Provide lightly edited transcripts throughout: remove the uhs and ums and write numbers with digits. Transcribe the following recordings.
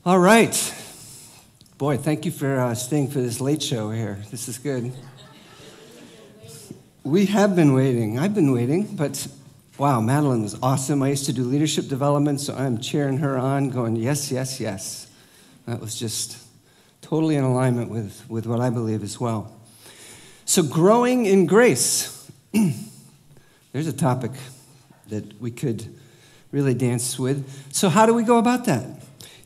All right. Boy, thank you for staying for this late show here. This is good. We have been waiting. I've been waiting, but wow, Madeline was awesome. I used to do leadership development, so I'm cheering her on, going, yes, yes, yes. That was just totally in alignment with what I believe as well. So growing in grace. There's a topic that we could really dance with. So how do we go about that?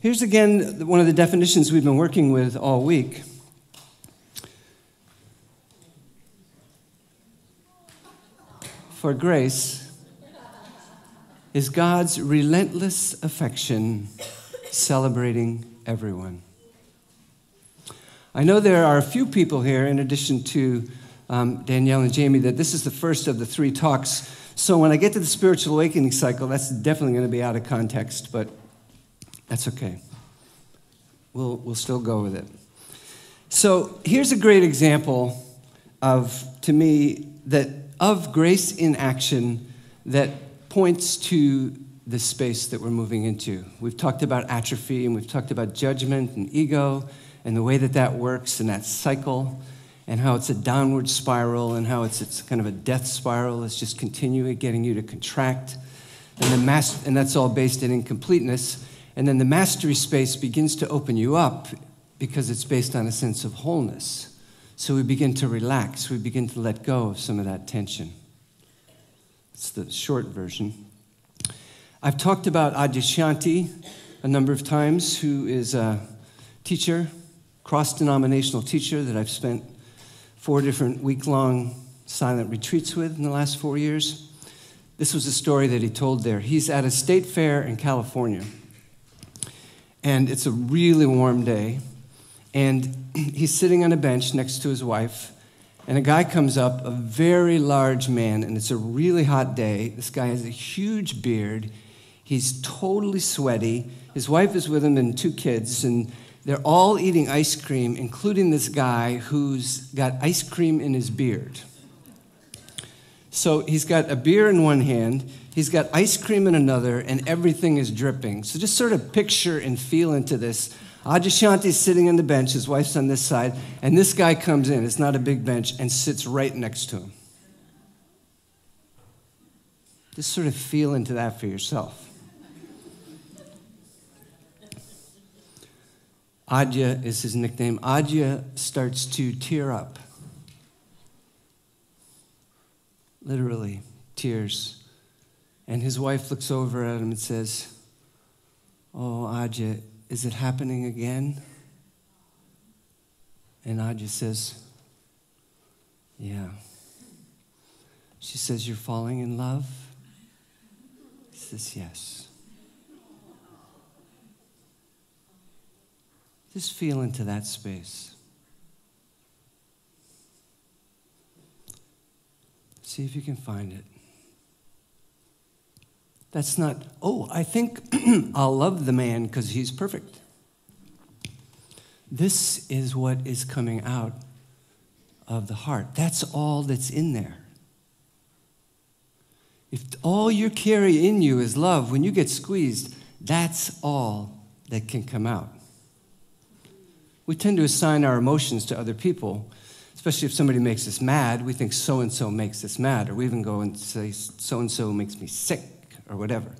Here's again one of the definitions we've been working with all week. For grace is God's relentless affection celebrating everyone. I know there are a few people here, in addition to Danielle and Jamie, that this is the first of the 3 talks. So when I get to the spiritual awakening cycle, that's definitely going to be out of context, but that's okay. We'll still go with it. So here's a great example to me, of grace in action that points to the space that we're moving into. We've talked about atrophy, and we've talked about judgment and ego, and the way that works, and that cycle, and how it's a downward spiral, and how it's kind of a death spiral. It's just continuing, getting you to contract. And that's all based in incompleteness. And then the mastery space begins to open you up because it's based on a sense of wholeness. So we begin to relax. We begin to let go of some of that tension. It's the short version. I've talked about Adyashanti a number of times, who is a teacher, cross-denominational teacher that I've spent 4 different week-long silent retreats with in the last 4 years. This was a story that he told there. He's at a state fair in California, and it's a really warm day, and he's sitting on a bench next to his wife, and a guy comes up, a very large man, and it's a really hot day. This guy has a huge beard. He's totally sweaty. His wife is with him and 2 kids, and they're all eating ice cream, including this guy who's got ice cream in his beard. So he's got a beer in one hand, he's got ice cream in another, and everything is dripping. So just sort of picture and feel into this. Adyashanti's sitting on the bench, his wife's on this side, and this guy comes in, it's not a big bench, and sits right next to him. Just sort of feel into that for yourself. Adya is his nickname. Adya starts to tear up. Literally, tears. And his wife looks over at him and says, "Oh, Adya, is it happening again?" And Adya says, "Yeah." She says, "You're falling in love?" He says, "Yes." Just feel into that space. See if you can find it. That's not, "Oh, I think I'll love the man because he's perfect." This is what is coming out of the heart. That's all that's in there. If all you carry in you is love, when you get squeezed, that's all that can come out. We tend to assign our emotions to other people, especially if somebody makes us mad. We think so-and-so makes us mad, or we even go and say so-and-so makes me sick, or whatever.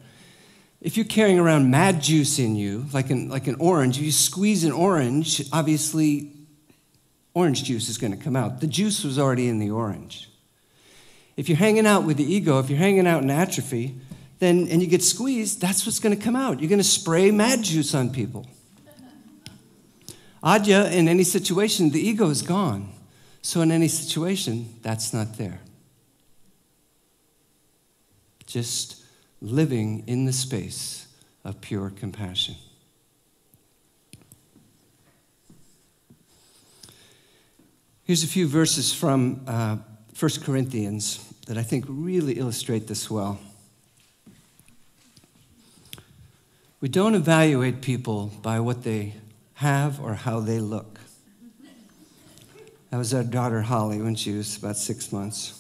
If you're carrying around mad juice in you, like an orange, if you squeeze an orange, obviously orange juice is going to come out. The juice was already in the orange. If you're hanging out with the ego, if you're hanging out in atrophy, and you get squeezed, that's what's going to come out. You're going to spray mad juice on people. Adya, in any situation, the ego is gone. So in any situation, that's not there. Just living in the space of pure compassion. Here's a few verses from 1 Corinthians that I think really illustrate this well. We don't evaluate people by what they have or how they look. That was our daughter Holly when she was about 6 months.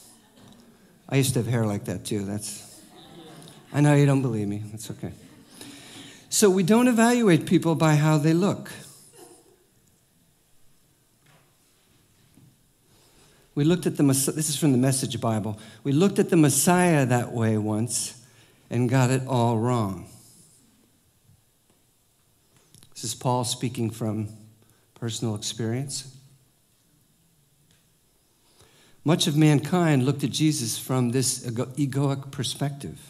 I used to have hair like that too. I know you don't believe me. That's okay. So we don't evaluate people by how they look. We looked at the Messiah, this is from the Message Bible. We looked at the Messiah that way once and got it all wrong. This is Paul speaking from personal experience. Much of mankind looked at Jesus from this egoic perspective,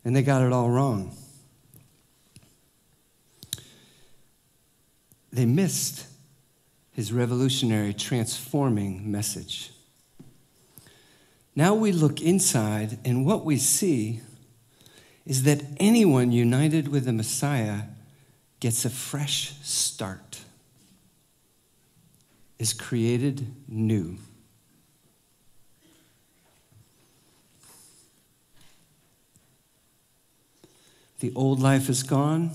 and they got it all wrong. They missed his revolutionary, transforming message. Now we look inside, and what we see is that anyone united with the Messiah gets a fresh start, is created new. The old life is gone,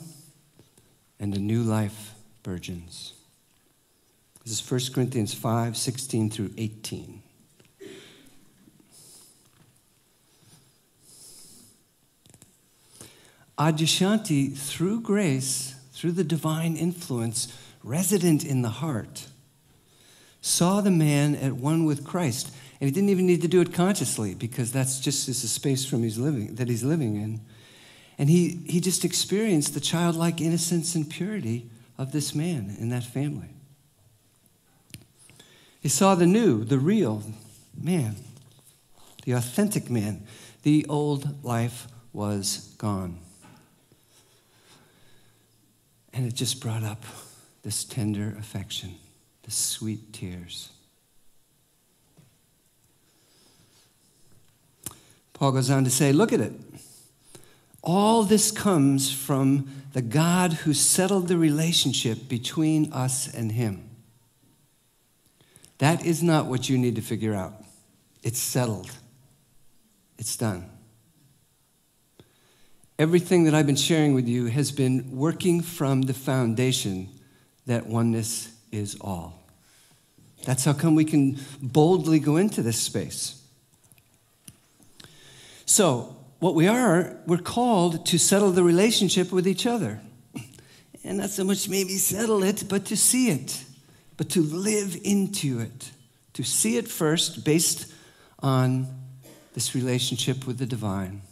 and a new life burgeons. This is 1 Corinthians 5, 16 through 18. Adyashanti, through grace, through the divine influence resident in the heart, saw the man at one with Christ. And he didn't even need to do it consciously, because that's just a space that he's living in. And he just experienced the childlike innocence and purity of this man in that family. He saw the new, the real man, the authentic man. The old life was gone. And it just brought up this tender affection, the sweet tears. Paul goes on to say, look at it. All this comes from the God who settled the relationship between us and him. That is not what you need to figure out. It's settled. It's done. Everything that I've been sharing with you has been working from the foundation that oneness is all. That's how come we can boldly go into this space. So, what we're called to settle the relationship with each other. And not so much maybe settle it, but to see it, but to live into it. To see it first based on this relationship with the divine.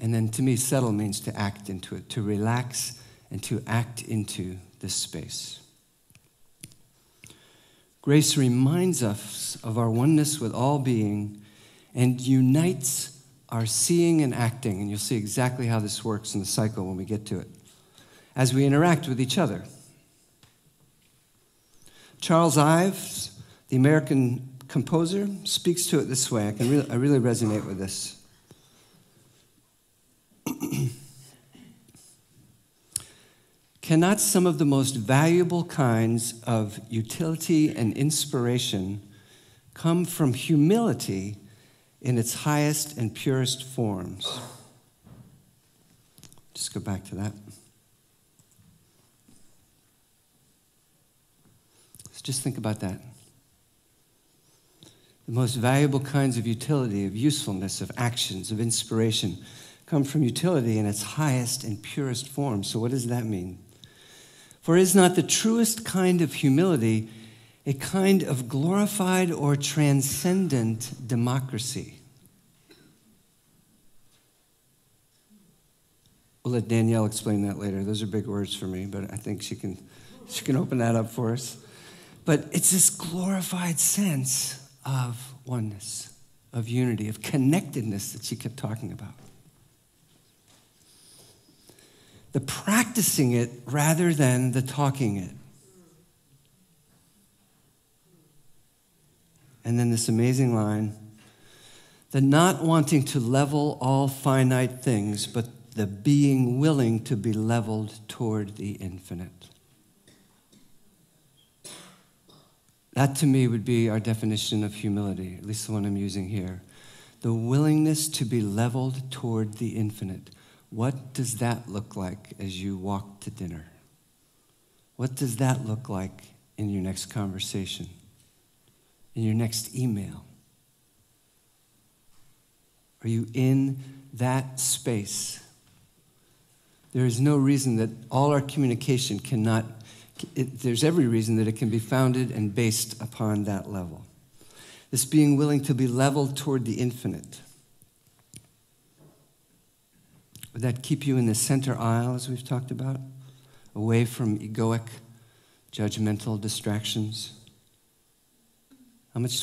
And then to me, settle means to act into it, to relax and to act into this space. Grace reminds us of our oneness with all being and unites our seeing and acting, and you'll see exactly how this works in the cycle when we get to it, as we interact with each other. Charles Ives, the American composer, speaks to it this way. I really resonate with this. Cannot some of the most valuable kinds of utility and inspiration come from humility in its highest and purest forms? Just go back to that. Let's just think about that. The most valuable kinds of utility, of usefulness, of actions, of inspiration come from utility in its highest and purest form. So what does that mean? For is not the truest kind of humility a kind of glorified or transcendent democracy? We'll let Danielle explain that later. Those are big words for me, but I think she can open that up for us. But it's this glorified sense of oneness, of unity, of connectedness that she kept talking about. The practicing it rather than the talking it. And then this amazing line, the not wanting to level all finite things, but the being willing to be leveled toward the infinite. That to me would be our definition of humility, at least the one I'm using here. The willingness to be leveled toward the infinite. What does that look like as you walk to dinner? What does that look like in your next conversation? In your next email? Are you in that space there is no reason that all our communication cannot, there's every reason that it can be founded and based upon that level. This being willing to be leveled toward the infinite. Would that keep you in the center aisle, as we've talked about? Away from egoic, judgmental distractions?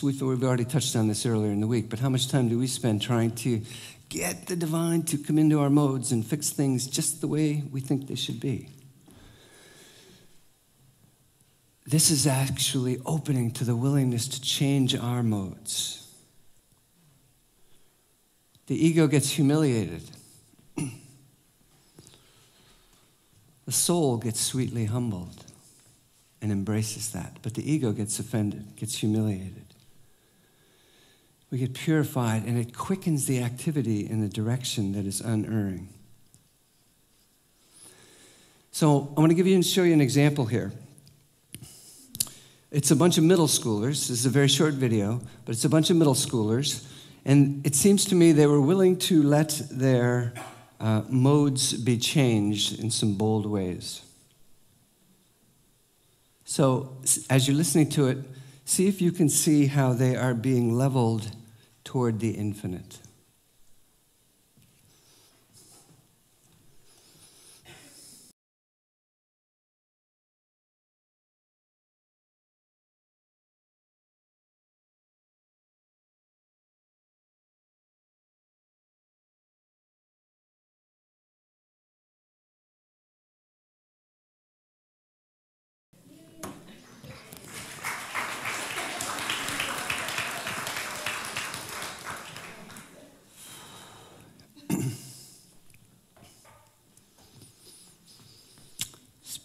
We've already touched on this earlier in the week, but how much time do we spend trying to get the divine to come into our modes and fix things just the way we think they should be? This is actually opening to the willingness to change our modes. The ego gets humiliated. The soul gets sweetly humbled and embraces that. But the ego gets offended, gets humiliated. We get purified, and it quickens the activity in the direction that is unerring. So I want to show you an example here. It's a bunch of middle schoolers. This is a very short video, but it's a bunch of middle schoolers. And it seems to me they were willing to let their modes be changed in some bold ways. So as you're listening to it, see if you can see how they are being leveled toward the infinite.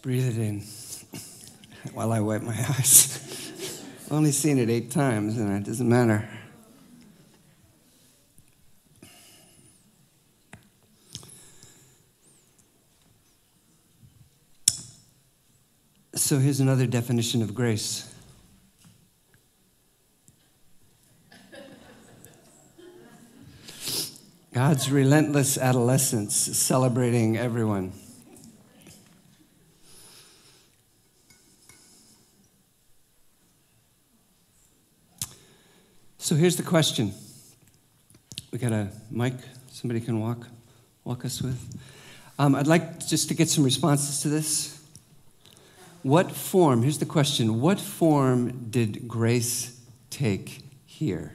Breathe it in while I wipe my eyes. I've only seen it 8 times, and it doesn't matter. So here's another definition of grace. God's relentless adolescence, celebrating everyone. So here's the question. We got a mic somebody can walk us with? I'd like just to get some responses to this. What form, here's the question, what form did grace take here?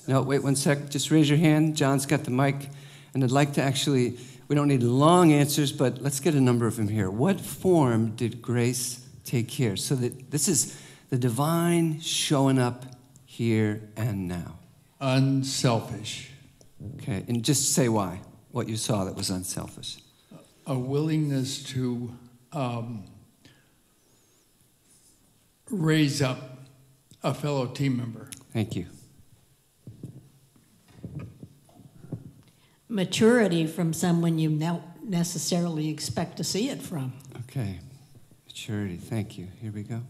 No, wait 1 sec, just raise your hand. John's got the mic, and I'd like to actually, we don't need long answers, but let's get a number of them here. What form did grace take here? So that this is the divine showing up here and now. Unselfish. Okay, and just say why, what you saw that was unselfish. A willingness to raise up a fellow team member. Thank you. Maturity from someone you don't necessarily expect to see it from. Okay, maturity, thank you. Here we go.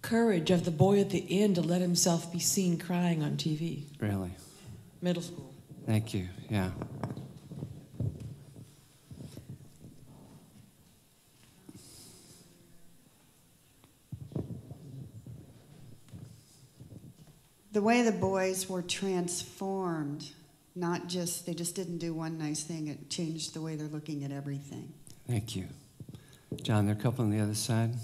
Courage of the boy at the end to let himself be seen crying on TV. Really? Middle school. Thank you, yeah. The way the boys were transformed, not just, they just didn't do one nice thing, it changed the way they're looking at everything. Thank you. John, there are a couple on the other side.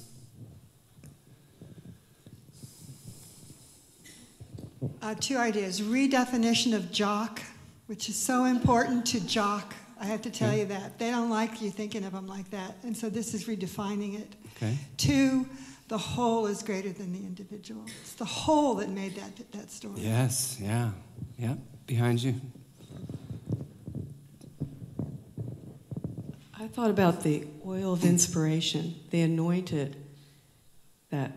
Two ideas. Redefinition of jock, which is so important to jock. I have to tell you that. They don't like you thinking of them like that. And so this is redefining it. Okay. 2, the whole is greater than the individual. It's the whole that made that story. Yes, yeah. Behind you. I thought about the oil of inspiration. They anointed that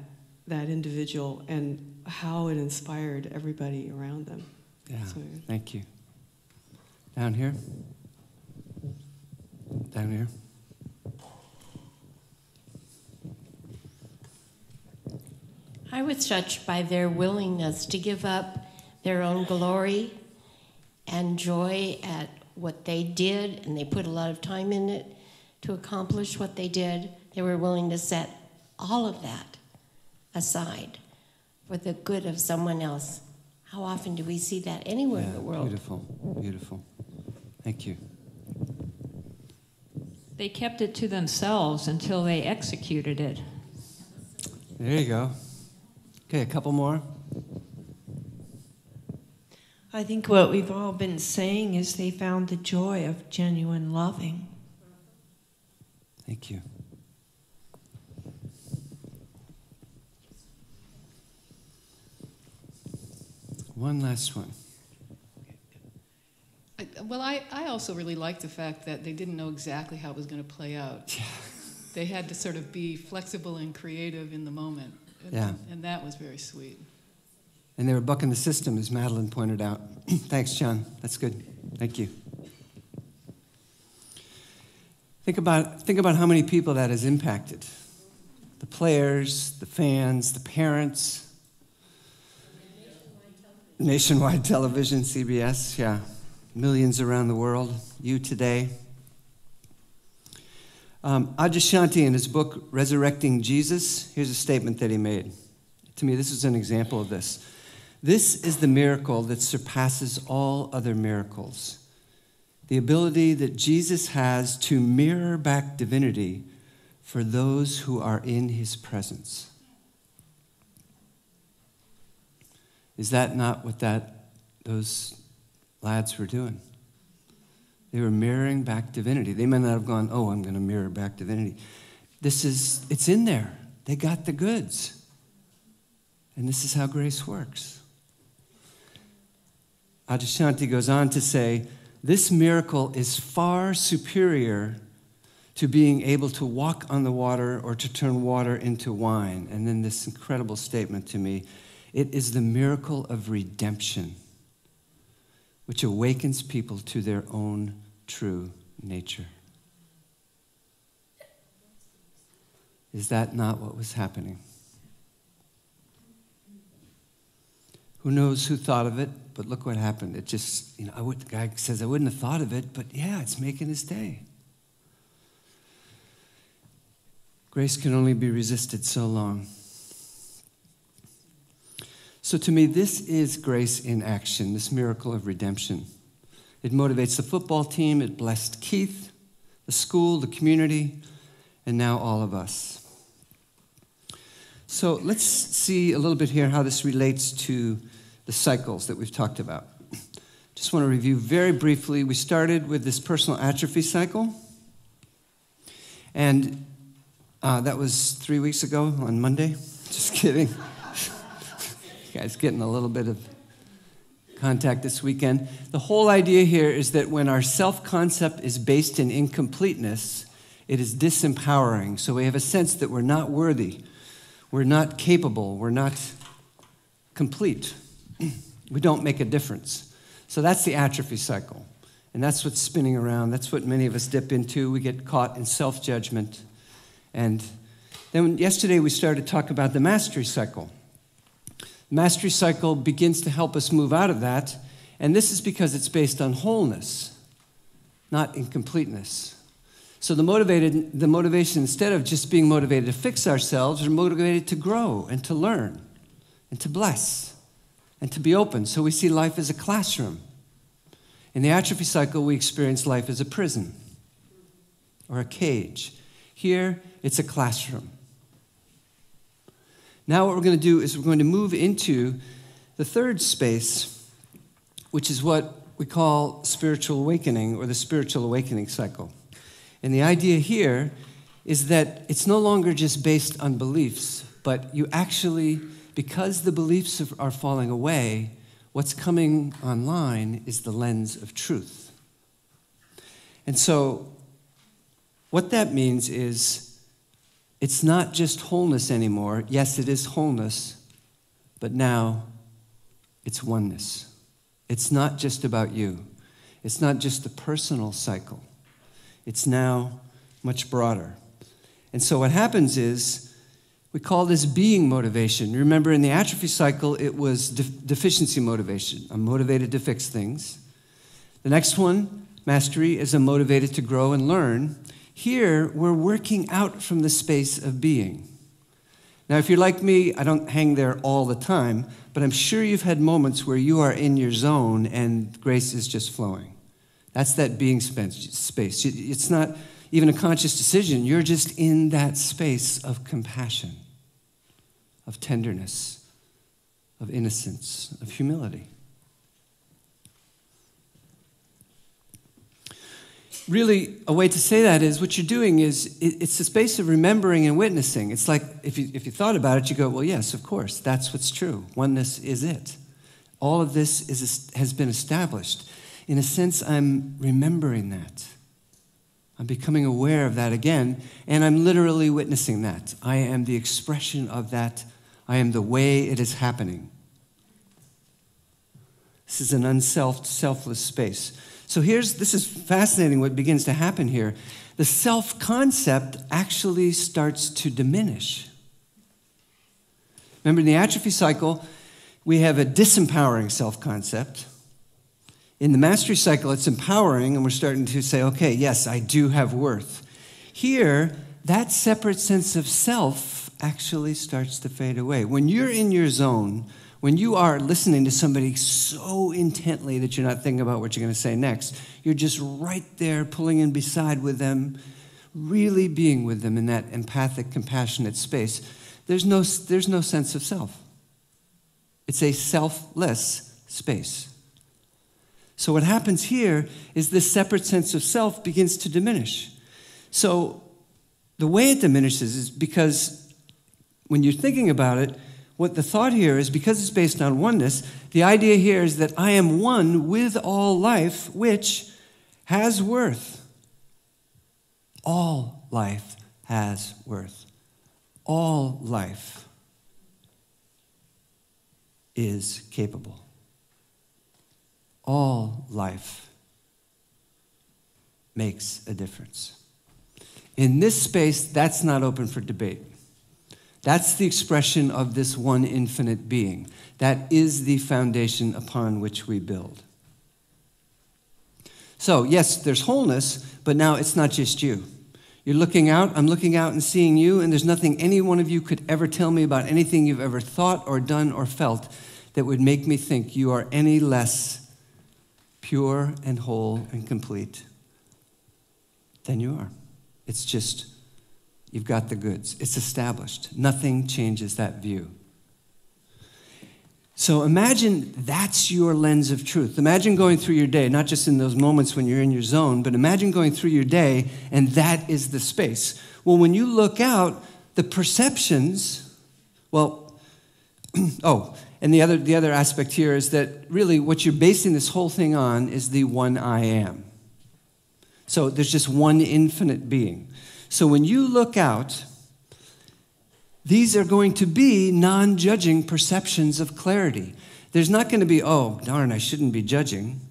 individual and how it inspired everybody around them. Yeah, So, thank you. Down here. Down here. I was touched by their willingness to give up their own glory and joy at what they did, and they put a lot of time in it to accomplish what they did. They were willing to set all of that aside for the good of someone else. How often do we see that anywhere in the world? Beautiful, beautiful. Thank you. They kept it to themselves until they executed it. There you go. Okay, a couple more. I think what we've all been saying is they found the joy of genuine loving. Thank you. One last one. I also really like the fact that they didn't know exactly how it was going to play out. Yeah. They had to sort of be flexible and creative in the moment. And that was very sweet. And they were bucking the system, as Madeline pointed out. Thanks, John. That's good. Thank you. Think about how many people that has impacted. The players, the fans, the parents. Nationwide television, CBS, yeah. Millions around the world. You today. Adyashanti, in his book, Resurrecting Jesus, here's a statement that he made. To me, this is an example of this. This is the miracle that surpasses all other miracles. The ability that Jesus has to mirror back divinity for those who are in his presence. Is that not what those lads were doing? They were mirroring back divinity. They may not have gone, oh, I'm going to mirror back divinity. It's in there. They got the goods. And this is how grace works. Adyashanti goes on to say, this miracle is far superior to being able to walk on the water or to turn water into wine. And then this incredible statement to me, it is the miracle of redemption, which awakens people to their own true nature. Is that not what was happening? Who knows who thought of it, but look what happened. It just, the guy says, I wouldn't have thought of it, but yeah, it's making his day. Grace can only be resisted so long. So to me, this is grace in action, this miracle of redemption. It motivates the football team, it blessed Keith, the school, the community, and now all of us. So let's see a little bit here how this relates to the cycles that we've talked about. Just want to review very briefly. We started with this personal atrophy cycle, and that was 3 weeks ago on Monday. Just kidding. You guys getting a little bit of contact this weekend. The whole idea here is that when our self-concept is based in incompleteness, it is disempowering. So we have a sense that we're not worthy, we're not capable, we're not complete. We don't make a difference. So that's the atrophy cycle. And that's what's spinning around. That's what many of us dip into. We get caught in self-judgment. And then yesterday we started to talk about the mastery cycle. Mastery cycle begins to help us move out of that, and this is because it's based on wholeness, not incompleteness. So the motivation, instead of just being motivated to fix ourselves, we're motivated to grow and to learn and to bless and to be open. So we see life as a classroom. In the atrophy cycle, we experience life as a prison or a cage. Here, it's a classroom. Now what we're going to do is we're going to move into the third space, which is what we call spiritual awakening or the spiritual awakening cycle. And the idea here is that it's no longer just based on beliefs, but you actually, because the beliefs are falling away, what's coming online is the lens of truth. And so what that means is it's not just wholeness anymore. Yes, it is wholeness, but now it's oneness. It's not just about you. It's not just a personal cycle. It's now much broader. And so what happens is we call this being motivation. Remember, in the atrophy cycle, it was deficiency motivation. I'm motivated to fix things. The next one, mastery, is I'm motivated to grow and learn. Here, we're working out from the space of being. Now, if you're like me, I don't hang there all the time, but I'm sure you've had moments where you are in your zone and grace is just flowing. That's that being space. It's not even a conscious decision. You're just in that space of compassion, of tenderness, of innocence, of humility. Really, a way to say that is what you're doing is it's a space of remembering and witnessing. It's like if you thought about it, you go, well, yes, of course, that's what's true. Oneness is it. All of this has been established. In a sense, I'm remembering that. I'm becoming aware of that again, and I'm literally witnessing that. I am the expression of that. I am the way it is happening. This is an selfless space. So this is fascinating what begins to happen here. The self-concept actually starts to diminish. Remember, in the atrophy cycle, we have a disempowering self-concept. In the mastery cycle, it's empowering, and we're starting to say, okay, yes, I do have worth. Here, that separate sense of self actually starts to fade away. When you're in your zone, when you are listening to somebody so intently that you're not thinking about what you're going to say next, you're just right there pulling in beside with them, really being with them in that empathic, compassionate space. There's no sense of self. It's a selfless space. So what happens here is this separate sense of self begins to diminish. So the way it diminishes is because when you're thinking about it, what the thought here is, because it's based on oneness, the idea here is that I am one with all life, which has worth. All life has worth. All life is capable. All life makes a difference. In this space, that's not open for debate. That's the expression of this one infinite being. That is the foundation upon which we build. So, yes, there's wholeness, but now it's not just you. You're looking out, I'm looking out and seeing you, and there's nothing any one of you could ever tell me about anything you've ever thought or done or felt that would make me think you are any less pure and whole and complete than you are. It's just, you've got the goods. It's established. Nothing changes that view. So imagine that's your lens of truth. Imagine going through your day, not just in those moments when you're in your zone, but imagine going through your day and that is the space. Well, when you look out, the perceptions, and the other aspect here is that really what you're basing this whole thing on is the one I am. So there's just one infinite being. So when you look out, these are going to be non-judging perceptions of clarity. There's not going to be, oh, darn, I shouldn't be judging.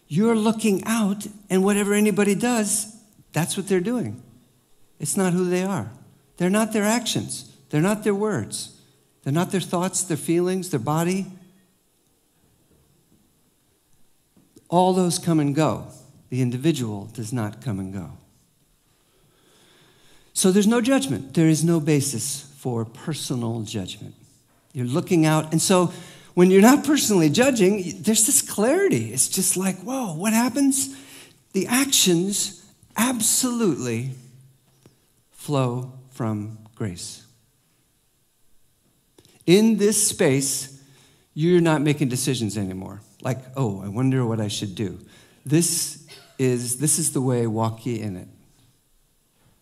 You're looking out, and whatever anybody does, that's what they're doing. It's not who they are. They're not their actions. They're not their words. They're not their thoughts, their feelings, their body. All those come and go. The individual does not come and go. So there's no judgment. There is no basis for personal judgment. You're looking out. And so when you're not personally judging, there's this clarity. It's just like, whoa, what happens? The actions absolutely flow from grace. In this space, you're not making decisions anymore. Like, oh, I wonder what I should do. This is the way, walk ye in it.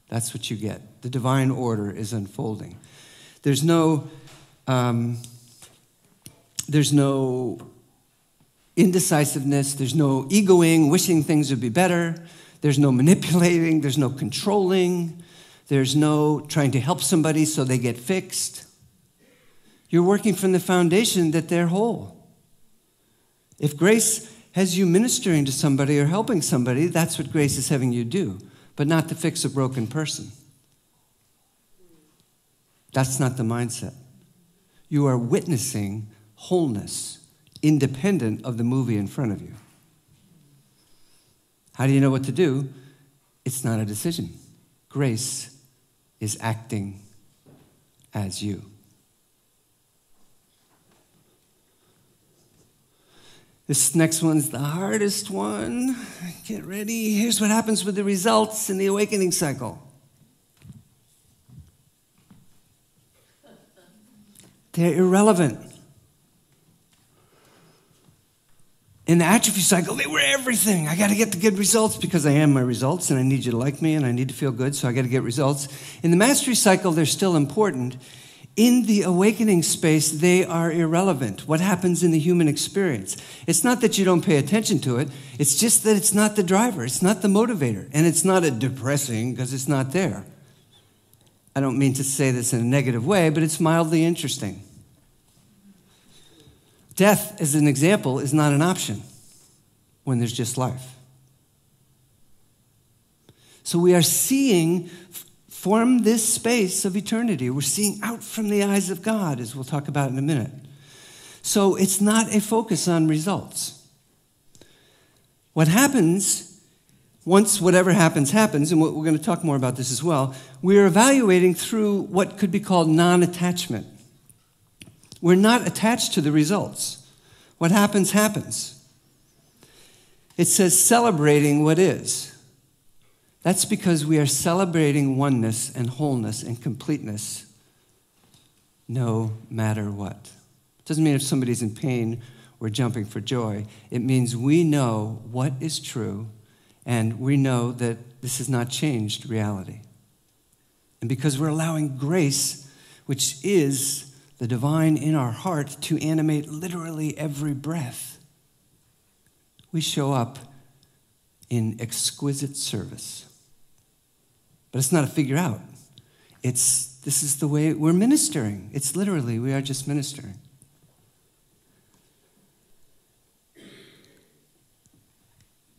That's what you get. The divine order is unfolding. There's no indecisiveness. There's no egoing, wishing things would be better. There's no manipulating. There's no controlling. There's no trying to help somebody so they get fixed. You're working from the foundation that they're whole. If grace has you ministering to somebody or helping somebody, that's what grace is having you do, but not to fix a broken person. That's not the mindset. You are witnessing wholeness, independent of the movie in front of you. How do you know what to do? It's not a decision. Grace is acting as you. This next one's the hardest one. Get ready. Here's what happens with the results in the awakening cycle. They're irrelevant. In the atrophy cycle, they were everything. I got to get the good results because I am my results, and I need you to like me, and I need to feel good, so I got to get results. In the mastery cycle, they're still important. In the awakening space, they are irrelevant. What happens in the human experience? It's not that you don't pay attention to it. It's just that it's not the driver. It's not the motivator. And it's not a depressing because it's not there. I don't mean to say this in a negative way, but it's mildly interesting. Death, as an example, is not an option when there's just life. So we are seeing from this space of eternity. We're seeing out from the eyes of God, as we'll talk about in a minute. So it's not a focus on results. What happens, once whatever happens, happens, and we're going to talk more about this as well, we're evaluating through what could be called non-attachment. We're not attached to the results. What happens, happens. It says celebrating what is. That's because we are celebrating oneness and wholeness and completeness no matter what. It doesn't mean if somebody's in pain, we're jumping for joy. It means we know what is true, and we know that this has not changed reality. And because we're allowing grace, which is the divine in our heart, to animate literally every breath, we show up in exquisite service. But it's not a figure out. This is the way we're ministering. It's literally, we are just ministering.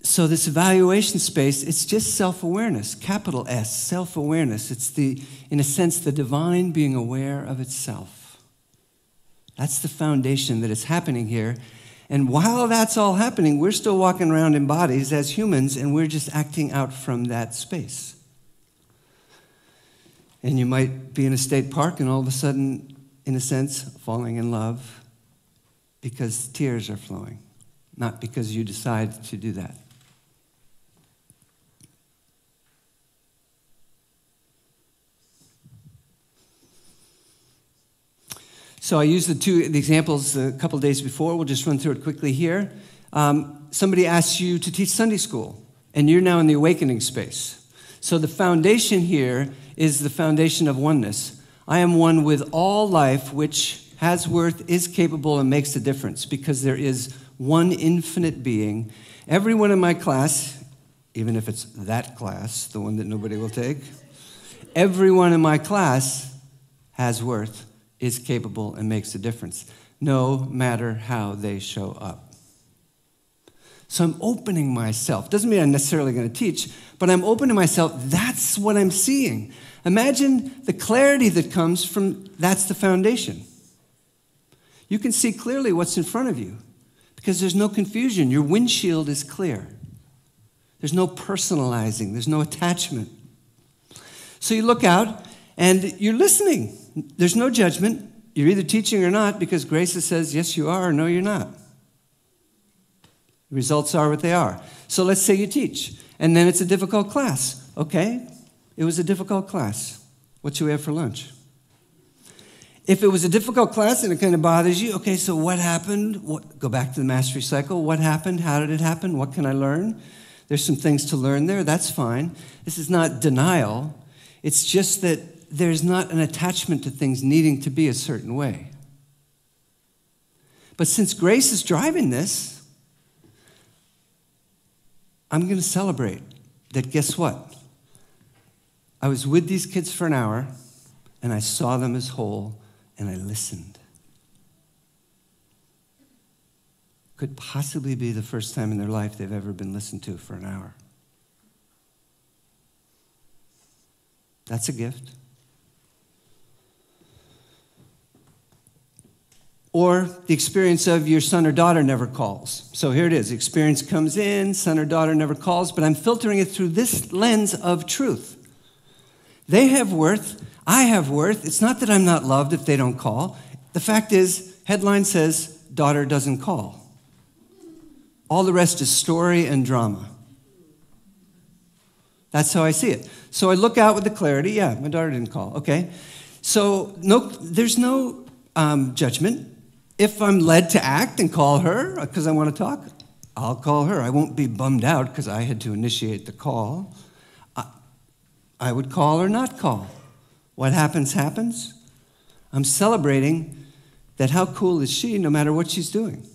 So this evaluation space, it's just self-awareness, capital S, self-awareness. It's in a sense, the divine being aware of itself. That's the foundation that is happening here. And while that's all happening, we're still walking around in bodies as humans, and we're just acting out from that space. And you might be in a state park and all of a sudden, in a sense, falling in love because tears are flowing, not because you decide to do that. So I used the examples a couple days before. We'll just run through it quickly here. Somebody asks you to teach Sunday school, and you're now in the awakening space. So the foundation here is the foundation of oneness. I am one with all life, which has worth, is capable, and makes a difference, because there is one infinite being. Everyone in my class, even if it's that class, the one that nobody will take, everyone in my class has worth, is capable, and makes a difference, no matter how they show up. So I'm opening myself. Doesn't mean I'm necessarily going to teach, but I'm opening myself. That's what I'm seeing. Imagine the clarity that comes from that's the foundation. You can see clearly what's in front of you because there's no confusion. Your windshield is clear. There's no personalizing. There's no attachment. So you look out and you're listening. There's no judgment. You're either teaching or not because Grace says, yes, you are, or no, you're not. The results are what they are. So let's say you teach, and then it's a difficult class. Okay, it was a difficult class. What should we have for lunch? If it was a difficult class and it kind of bothers you, okay, so what happened? Go back to the mastery cycle. What happened? How did it happen? What can I learn? There's some things to learn there. That's fine. This is not denial. It's just that there's not an attachment to things needing to be a certain way. But since Grace is driving this, I'm going to celebrate that, guess what? I was with these kids for an hour, and I saw them as whole, and I listened. Could possibly be the first time in their life they've ever been listened to for an hour. That's a gift. Or the experience of your son or daughter never calls. So here it is. Experience comes in, son or daughter never calls, but I'm filtering it through this lens of truth. They have worth. I have worth. It's not that I'm not loved if they don't call. The fact is, headline says, daughter doesn't call. All the rest is story and drama. That's how I see it. So I look out with the clarity. Yeah, my daughter didn't call. Okay. So there's no judgment. If I'm led to act and call her because I want to talk, I'll call her. I won't be bummed out because I had to initiate the call. I would call or not call. What happens, happens. I'm celebrating that how cool is she no matter what she's doing.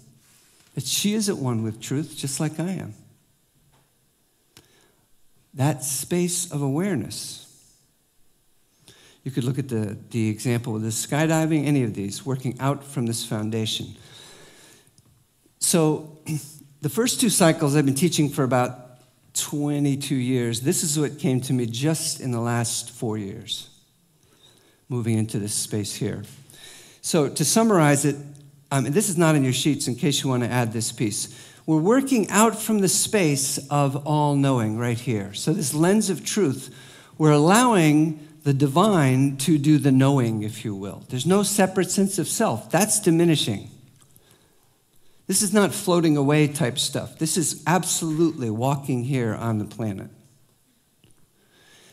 That she is at one with truth just like I am. That space of awareness. You could look at the example with the skydiving, any of these, working out from this foundation. So the first two cycles I've been teaching for about 22 years. This is what came to me just in the last 4 years, moving into this space here. So to summarize it, this is not in your sheets in case you want to add this piece. We're working out from the space of all-knowing right here. So this lens of truth, we're allowing the divine to do the knowing, if you will. There's no separate sense of self. That's diminishing. This is not floating away type stuff. This is absolutely walking here on the planet.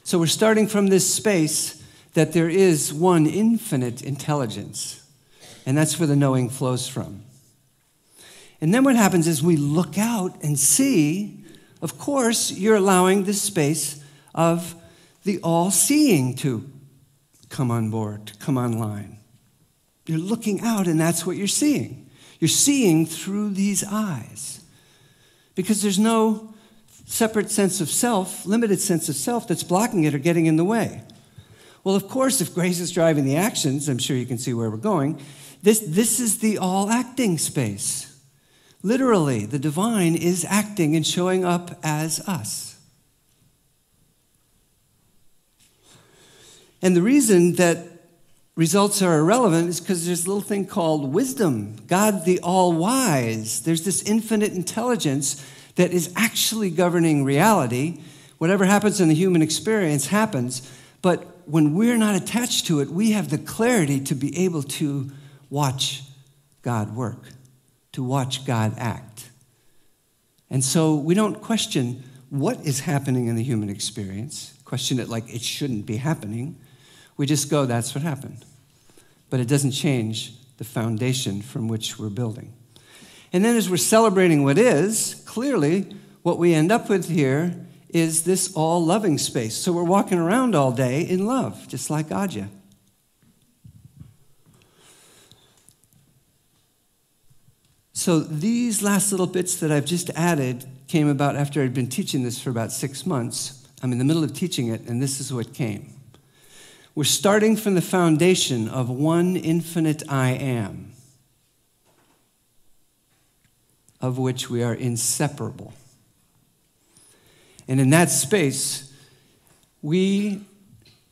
So we're starting from this space that there is one infinite intelligence, and that's where the knowing flows from. And then what happens is we look out and see, of course, you're allowing this space of the all-seeing to come on board, to come online. You're looking out, and that's what you're seeing. You're seeing through these eyes. Because there's no separate sense of self, limited sense of self that's blocking it or getting in the way. Well, of course, if grace is driving the actions, I'm sure you can see where we're going, this is the all-acting space. Literally, the divine is acting and showing up as us. And the reason that results are irrelevant is because there's a little thing called wisdom. God the all-wise. There's this infinite intelligence that is actually governing reality. Whatever happens in the human experience happens. But when we're not attached to it, we have the clarity to be able to watch God work, to watch God act. And so we don't question what is happening in the human experience, question it like it shouldn't be happening. We just go, that's what happened. But it doesn't change the foundation from which we're building. And then as we're celebrating what is, clearly what we end up with here is this all-loving space. So we're walking around all day in love, just like Aja. So these last little bits that I've just added came about after I'd been teaching this for about 6 months. I'm in the middle of teaching it, and this is what came. We're starting from the foundation of one infinite I am, of which we are inseparable. And in that space, we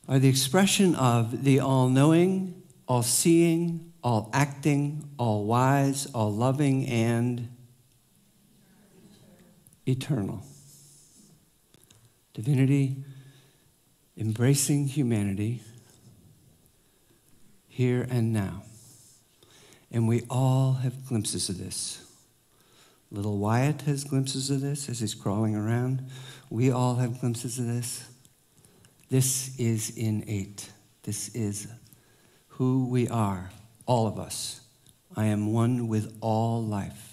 are the expression of the all-knowing, all-seeing, all-acting, all-wise, all-loving, and eternal. Divinity embracing humanity here and now. And we all have glimpses of this. Little Wyatt has glimpses of this as he's crawling around. We all have glimpses of this. This is innate. This is who we are, all of us. I am one with all life.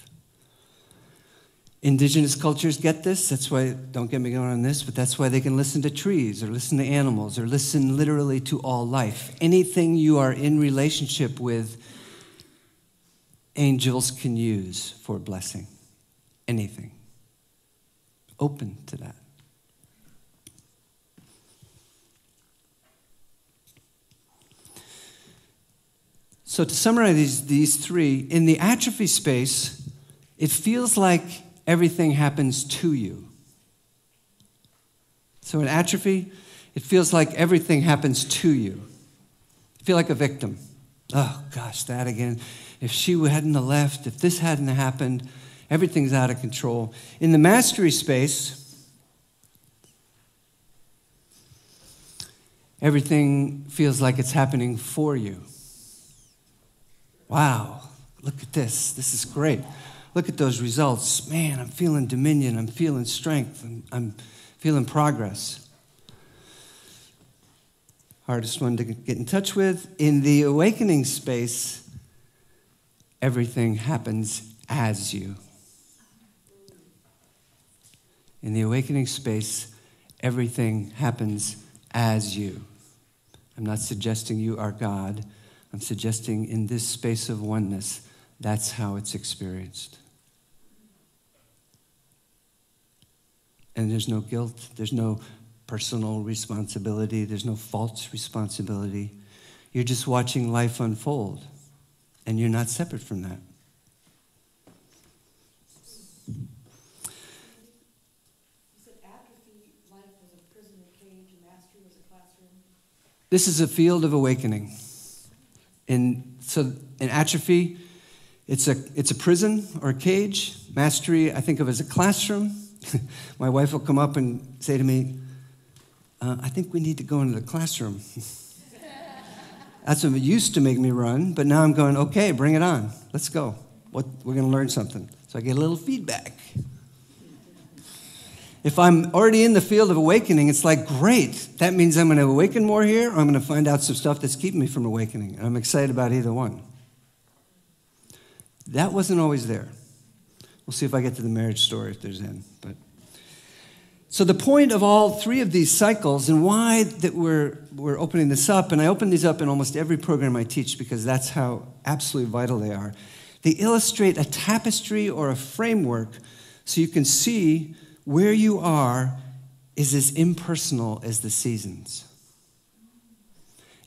Indigenous cultures get this. That's why, don't get me going on this, but that's why they can listen to trees or listen to animals or listen literally to all life. Anything you are in relationship with, angels can use for blessing. Anything. Open to that. So to summarize these three, in the atrophy space, it feels like everything happens to you. So in atrophy, it feels like everything happens to you. You feel like a victim. Oh, gosh, that again. if she hadn't have left, if this hadn't happened, everything's out of control. In the mastery space, everything feels like it's happening for you. Wow, look at this. This is great. Look at those results. Man, I'm feeling dominion. I'm feeling strength. I'm feeling progress. Hardest one to get in touch with. In the awakening space, everything happens as you. In the awakening space, everything happens as you. I'm not suggesting you are God. I'm suggesting in this space of oneness, that's how it's experienced. And there's no guilt. There's no personal responsibility. There's no false responsibility. You're just watching life unfold, and you're not separate from that. This is a field of awakening. In atrophy, it's a prison or a cage. Mastery, I think of as a classroom. My wife will come up and say to me, I think we need to go into the classroom. That's what used to make me run, but now I'm going, okay, bring it on. Let's go. We're going to learn something. So I get a little feedback. If I'm already in the field of awakening, it's like, great. That means I'm going to awaken more here, or I'm going to find out some stuff that's keeping me from awakening. And I'm excited about either one. That wasn't always there. We'll see if I get to the marriage story if there's any. So the point of all three of these cycles and why that we're opening this up, and I open these up in almost every program I teach because that's how absolutely vital they are. They illustrate a tapestry or a framework so you can see where you are is as impersonal as the seasons.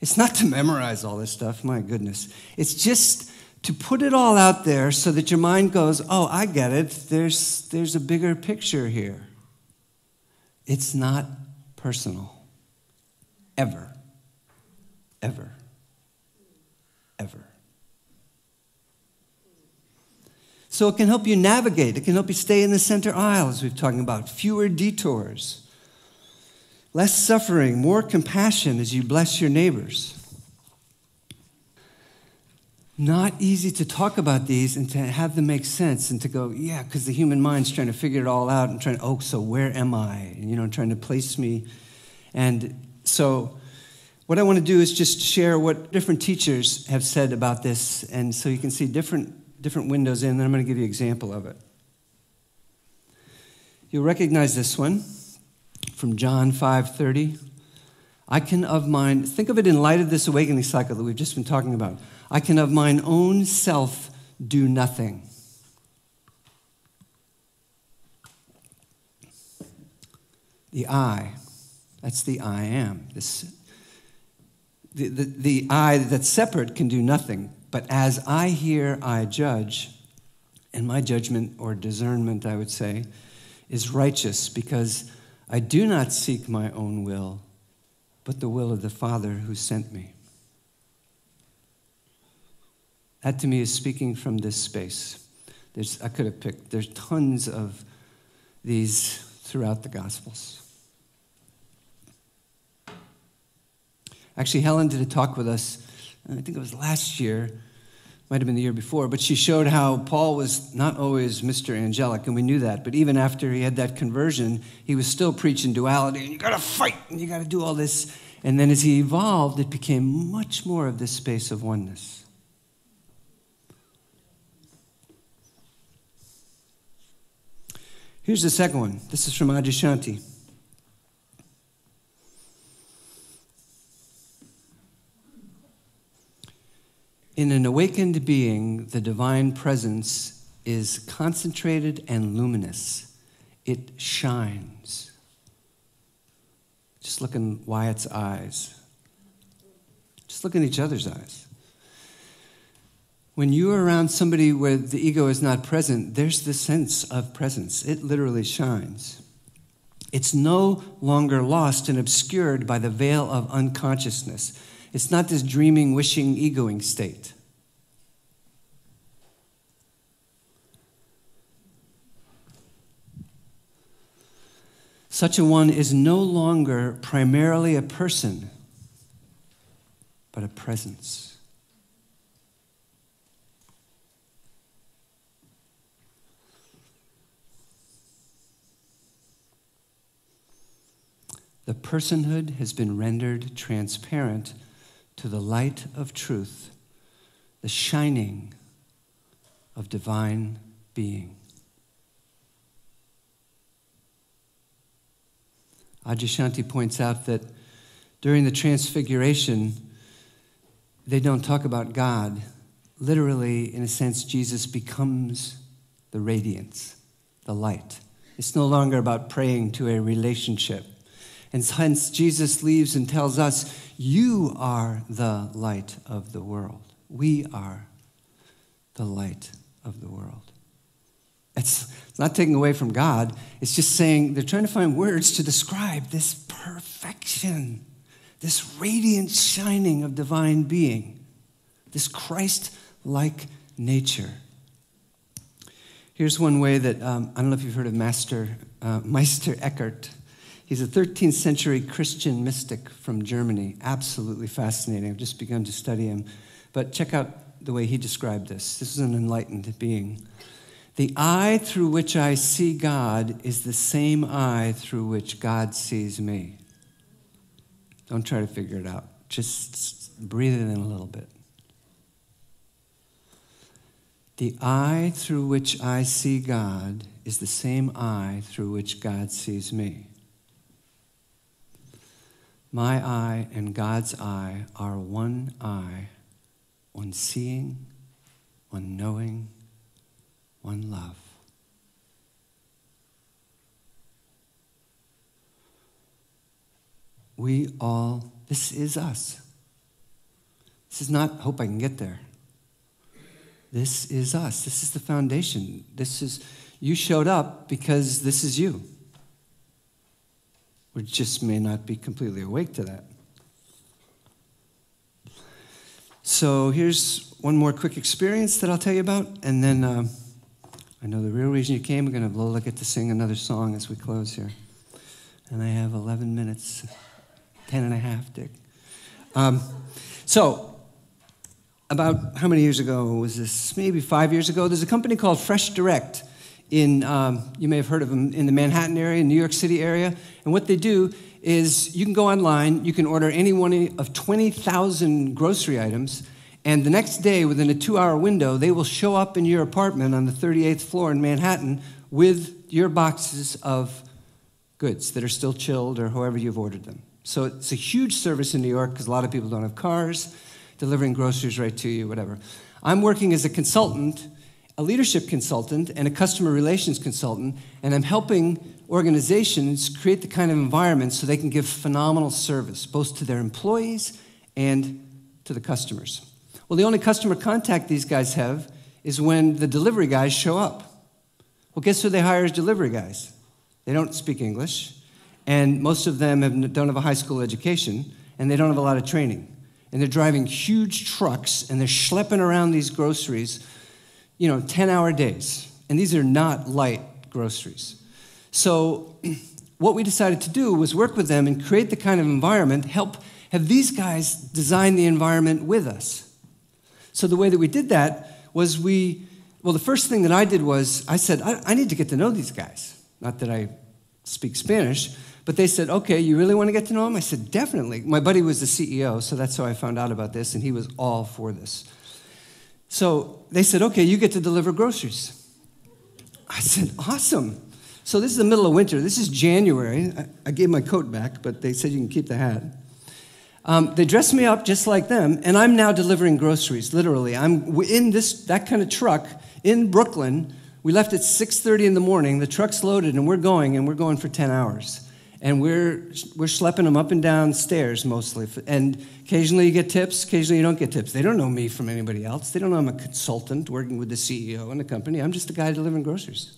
It's not to memorize all this stuff, my goodness. It's just to put it all out there so that your mind goes, oh, I get it. There's a bigger picture here. It's not personal. Ever. Ever. Ever. So it can help you navigate. It can help you stay in the center aisle, as we've talking about. Fewer detours. Less suffering, more compassion as you bless your neighbors. Not easy to talk about these and to have them make sense and to go, yeah, because the human mind's trying to figure it all out and trying, so where am I? And, trying to place me. And so what I want to do is just share what different teachers have said about this, and so you can see different windows in, and I'm going to give you an example of it. You'll recognize this one from John 5:30. I can of mine, think of it in light of this awakening cycle that we've just been talking about. I can of mine own self do nothing. The I, that's the I am. The I that's separate can do nothing. But as I hear, I judge, and my judgment or discernment, I would say, is righteous because I do not seek my own will, but the will of the Father who sent me. That to me is speaking from this space. I could have picked, there's tons of these throughout the Gospels. Actually, Helen did a talk with us, I think it was last year, might have been the year before, but she showed how Paul was not always Mr. Angelic, and we knew that, but even after he had that conversion, he was still preaching duality, and you got to fight, and you got to do all this. And then as he evolved, it became much more of this space of oneness. Here's the second one. This is from Adyashanti. In an awakened being, the divine presence is concentrated and luminous. It shines. Just look in Wyatt's eyes. Just look in each other's eyes. When you are around somebody where the ego is not present, there's this sense of presence. It literally shines. It's no longer lost and obscured by the veil of unconsciousness. It's not this dreaming, wishing, egoing state. Such a one is no longer primarily a person, but a presence. The personhood has been rendered transparent to the light of truth, the shining of divine being. Adyashanti points out that during the Transfiguration, they don't talk about God. Literally, in a sense, Jesus becomes the radiance, the light. It's no longer about praying to a relationship. And hence, Jesus leaves and tells us, you are the light of the world. We are the light of the world. It's not taking away from God. It's just saying they're trying to find words to describe this perfection, this radiant shining of divine being, this Christ-like nature. Here's one way that, I don't know if you've heard of Meister Eckhart. He's a 13th century Christian mystic from Germany. Absolutely fascinating. I've just begun to study him. But check out the way he described this. This is an enlightened being. The eye through which I see God is the same eye through which God sees me. Don't try to figure it out. Just breathe it in a little bit. The eye through which I see God is the same eye through which God sees me. My eye and God's eye are one eye, one seeing, one knowing, one love. This is us. This is not hope I can get there. This is us. This is the foundation. You showed up because this is you. We just may not be completely awake to that. So here's one more quick experience that I'll tell you about, and then I know the real reason you came. We're going to have Lola get to sing another song as we close here. And I have 11 minutes, 10 and a half, Dick. So about how many years ago was this? Maybe 5 years ago. There's a company called Fresh Direct in, you may have heard of them, in the Manhattan area, New York City area. And what they do is you can go online, you can order any one of 20,000 grocery items, and the next day, within a 2-hour window, they will show up in your apartment on the 38th floor in Manhattan with your boxes of goods that are still chilled or however you've ordered them. So it's a huge service in New York because a lot of people don't have cars, delivering groceries right to you, whatever. I'm working as a consultant, a leadership consultant and a customer relations consultant, and I'm helping organizations create the kind of environment so they can give phenomenal service, both to their employees and to the customers. Well, the only customer contact these guys have is when the delivery guys show up. Well, guess who they hire as delivery guys? They don't speak English, and most of them don't have a high school education, and they don't have a lot of training. And they're driving huge trucks, and they're schlepping around these groceries, 10-hour days. And these are not light groceries. So what we decided to do was work with them and create the kind of environment, help have these guys design the environment with us. So the way that we did that was the first thing that I did was I said, I need to get to know these guys. Not that I speak Spanish, but they said, okay, you really want to get to know them? I said, definitely. My buddy was the CEO, so that's how I found out about this, and he was all for this. So they said, okay, you get to deliver groceries. I said, awesome. So this is the middle of winter. This is January. I gave my coat back, but they said you can keep the hat. They dressed me up just like them, and I'm now delivering groceries, literally. I'm in that kind of truck in Brooklyn. We left at 6:30 in the morning. The truck's loaded, and we're going for 10 hours. And we're schlepping them up and down stairs mostly. And occasionally you get tips, occasionally you don't get tips. They don't know me from anybody else. They don't know I'm a consultant working with the CEO in the company. I'm just a guy delivering groceries.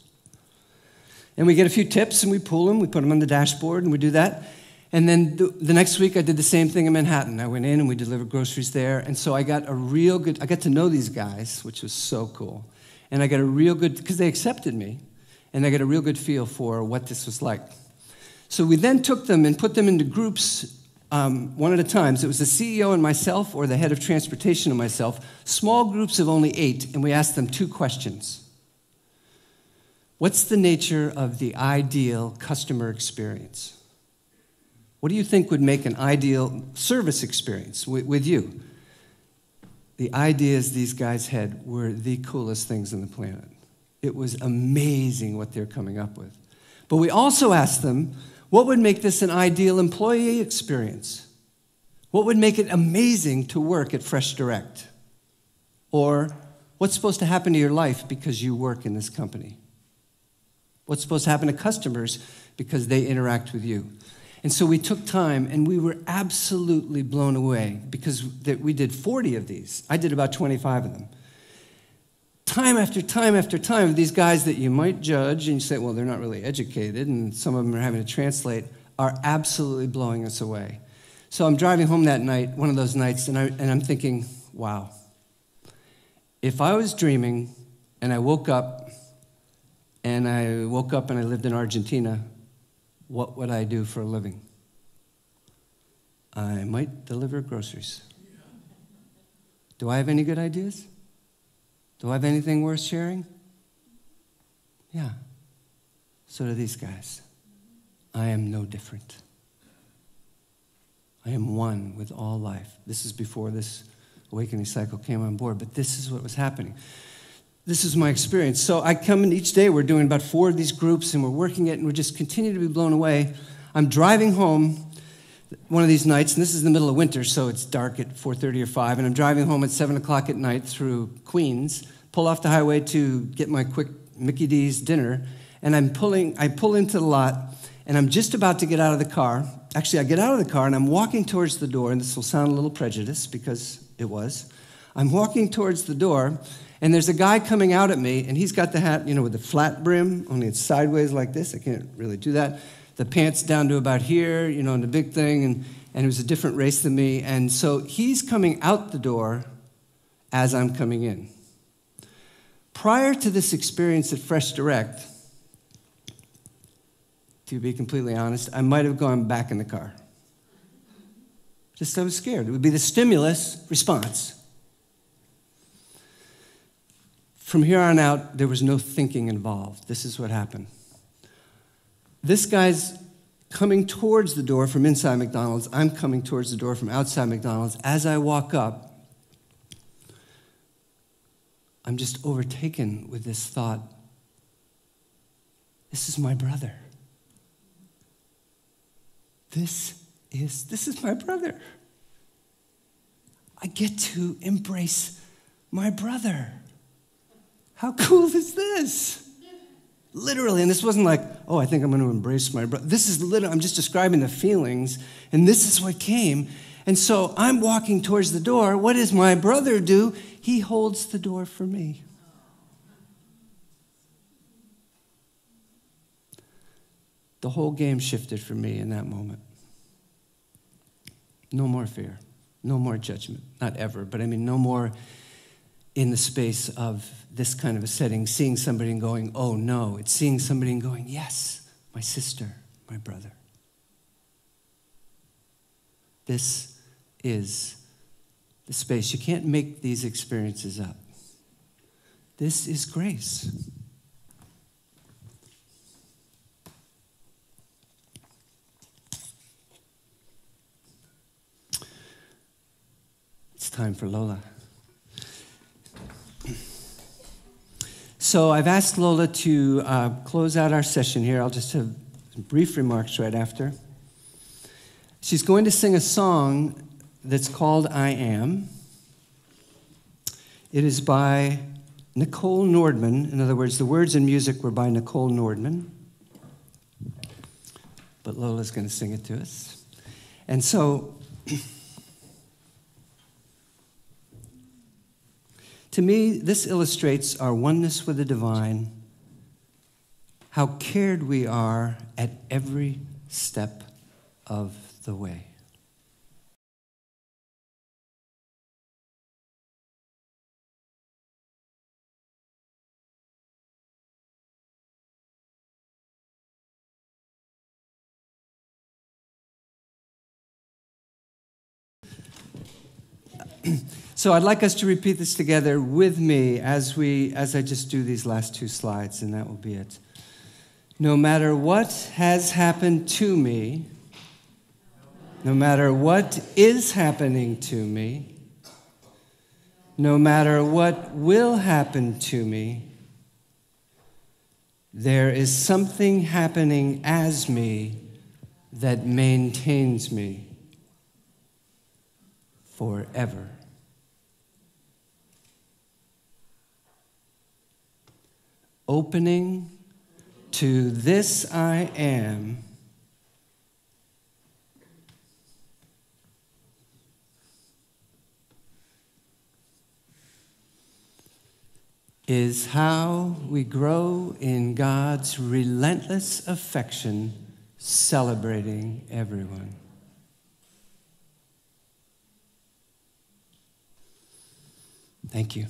And we get a few tips, and we pull them. We put them on the dashboard, and we do that. And then the next week, I did the same thing in Manhattan. I went in, and we delivered groceries there. And so I got to know these guys, which was so cool. And I got because they accepted me, and I got a real good feel for what this was like. So we then took them and put them into groups one at a time. So it was the CEO and myself, or the head of transportation and myself, small groups of only 8, and we asked them 2 questions. What's the nature of the ideal customer experience? What do you think would make an ideal service experience with you? The ideas these guys had were the coolest things on the planet. It was amazing what they're coming up with. But we also asked them, what would make this an ideal employee experience? What would make it amazing to work at Fresh Direct? Or what's supposed to happen to your life because you work in this company? What's supposed to happen to customers because they interact with you? And so we took time, and we were absolutely blown away because we did 40 of these. I did about 25 of them. Time after time after time, these guys that you might judge and you say, well, they're not really educated, and some of them are having to translate, are absolutely blowing us away. So I'm driving home that night, one of those nights, and I'm thinking, wow, if I was dreaming and I woke up and I lived in Argentina, what would I do for a living? I might deliver groceries. Do I have any good ideas? Do I have anything worth sharing? Yeah. So do these guys. I am no different. I am one with all life. This is before this awakening cycle came on board, but this is what was happening. This is my experience. So I come in each day, we're doing about 4 of these groups, and we're working it, and we just continue to be blown away. I'm driving home one of these nights, and this is the middle of winter, so it's dark at 4:30 or 5, and I'm driving home at 7 o'clock at night through Queens, pull off the highway to get my quick Mickey D's dinner, and I pull into the lot, and I'm just about to get out of the car. Actually, I get out of the car, and I'm walking towards the door, and this will sound a little prejudiced because it was. I'm walking towards the door, and there's a guy coming out at me, and he's got the hat, with the flat brim, only it's sideways like this. I can't really do that. The pants down to about here, and the big thing, and it was a different race than me. And so he's coming out the door as I'm coming in. Prior to this experience at Fresh Direct, to be completely honest, I might have gone back in the car. Just I was scared. It would be the stimulus response. From here on out, there was no thinking involved. This is what happened. This guy's coming towards the door from inside McDonald's. I'm coming towards the door from outside McDonald's. As I walk up, I'm just overtaken with this thought, this is my brother. This is my brother. I get to embrace my brother. How cool is this? Literally, and this wasn't like, oh, I think I'm going to embrace my brother. This is literally, I'm just describing the feelings, and this is what came. And so I'm walking towards the door. What does my brother do? He holds the door for me. The whole game shifted for me in that moment. No more fear. No more judgment. Not ever, but no more in the space of this kind of a setting, seeing somebody and going, oh no. It's seeing somebody and going, yes, my sister, my brother. This is the space. You can't make these experiences up. This is grace. It's time for Lola. So I've asked Lola to close out our session here. I'll just have some brief remarks right after. She's going to sing a song that's called I Am. It is by Nicole Nordman. In other words, the words and music were by Nicole Nordman. But Lola's going to sing it to us. And so, to me, this illustrates our oneness with the divine, how cared we are at every step of the way. So I'd like us to repeat this together with me as I just do these last two slides, and that will be it. No matter what has happened to me, no matter what is happening to me, no matter what will happen to me, there is something happening as me that maintains me forever. Opening to this I am is how we grow in God's relentless affection, celebrating everyone. Thank you.